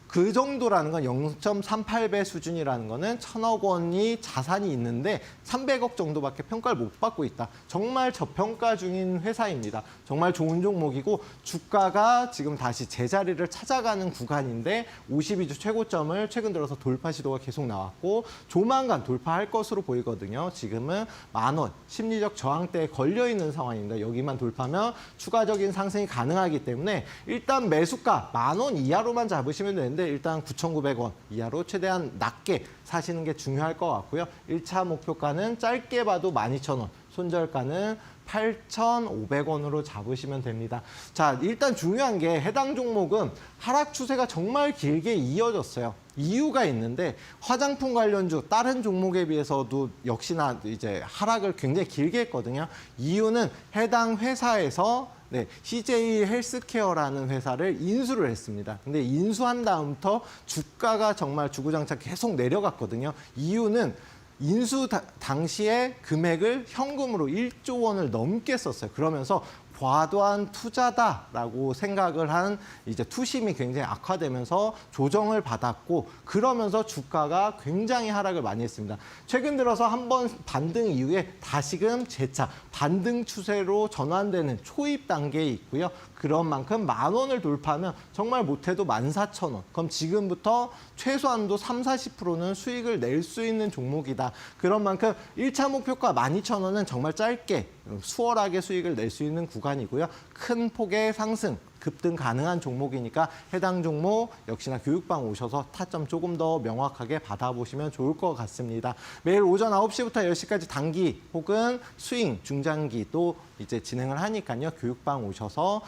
그 정도라는 건 0.38배 수준이라는 거는 1,000억 원이 자산이 있는데 300억 정도밖에 평가를 못 받고 있다. 정말 저평가 중인 회사입니다. 정말 좋은 종목이고 주가가 지금 다시 제자리를 찾아가는 구간인데 52주 최고점을 최근 들어서 돌파 시도가 계속 나왔고 조만간 돌파할 것으로 보이거든요. 지금은 10,000원 심리적 저항대에 걸려 있는 상황입니다. 여기만 돌파하면 추가적인 상승이 가능하기 때문에 일단 매수가 10,000원 이하로만 잡으시면 되는데 일단 9,900원 이하로 최대한 낮게 사시는 게 중요할 것 같고요. 1차 목표가는 짧게 봐도 12,000원, 손절가는 8,500원으로 잡으시면 됩니다. 자, 일단 중요한 게 해당 종목은 하락 추세가 정말 길게 이어졌어요. 이유가 있는데 화장품 관련주 다른 종목에 비해서도 역시나 이제 하락을 굉장히 길게 했거든요. 이유는 해당 회사에서 CJ 헬스케어라는 회사를 인수를 했습니다. 근데 인수한 다음부터 주가가 정말 주구장창 계속 내려갔거든요. 이유는 인수 당시에 금액을 현금으로 1조 원을 넘게 썼어요. 그러면서 과도한 투자다라고 생각을 한 이제 투심이 굉장히 악화되면서 조정을 받았고 그러면서 주가가 굉장히 하락을 많이 했습니다. 최근 들어서 한번 반등 이후에 다시금 재차 반등 추세로 전환되는 초입 단계에 있고요. 그런 만큼 10,000원을 돌파하면 정말 못해도 14,000원. 그럼 지금부터 최소한도 30~40%는 수익을 낼 수 있는 종목이다. 그런 만큼 1차 목표가 12,000원은 정말 짧게 수월하게 수익을 낼 수 있는 구간이고요. 큰 폭의 상승, 급등 가능한 종목이니까 해당 종목 역시나 교육방 오셔서 타점 조금 더 명확하게 받아보시면 좋을 것 같습니다. 매일 오전 9시부터 10시까지 단기 혹은 스윙, 중장기도 이제 진행을 하니까요. 교육방 오셔서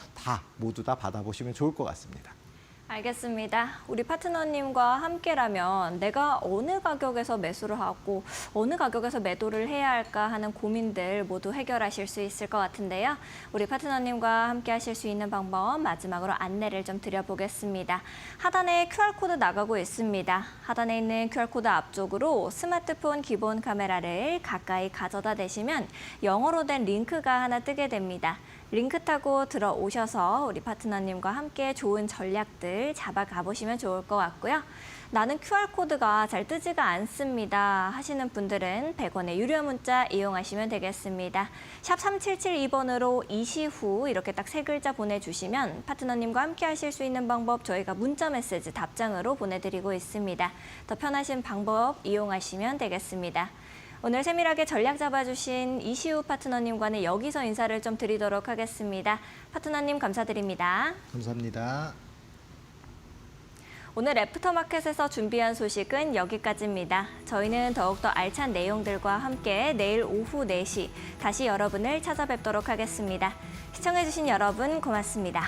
모두 다 받아보시면 좋을 것 같습니다. 알겠습니다. 우리 파트너님과 함께라면 내가 어느 가격에서 매수를 하고 어느 가격에서 매도를 해야 할까 하는 고민들 모두 해결하실 수 있을 것 같은데요. 우리 파트너님과 함께 하실 수 있는 방법 마지막으로 안내를 좀 드려보겠습니다. 하단에 QR코드 나가고 있습니다. 하단에 있는 QR코드 앞쪽으로 스마트폰 기본 카메라를 가까이 가져다 대시면 영어로 된 링크가 하나 뜨게 됩니다. 링크 타고 들어오셔서 우리 파트너님과 함께 좋은 전략들 잡아가 보시면 좋을 것 같고요. 나는 QR코드가 잘 뜨지가 않습니다 하시는 분들은 100원의 유료 문자 이용하시면 되겠습니다. 샵 3772번으로 이시 후 이렇게 딱 3글자 보내주시면 파트너님과 함께 하실 수 있는 방법 저희가 문자 메시지 답장으로 보내드리고 있습니다. 더 편하신 방법 이용하시면 되겠습니다. 오늘 세밀하게 전략 잡아주신 이시우 파트너님과는 여기서 인사를 좀 드리도록 하겠습니다. 파트너님 감사드립니다. 감사합니다. 오늘 애프터마켓에서 준비한 소식은 여기까지입니다. 저희는 더욱더 알찬 내용들과 함께 내일 오후 4시 다시 여러분을 찾아뵙도록 하겠습니다. 시청해주신 여러분 고맙습니다.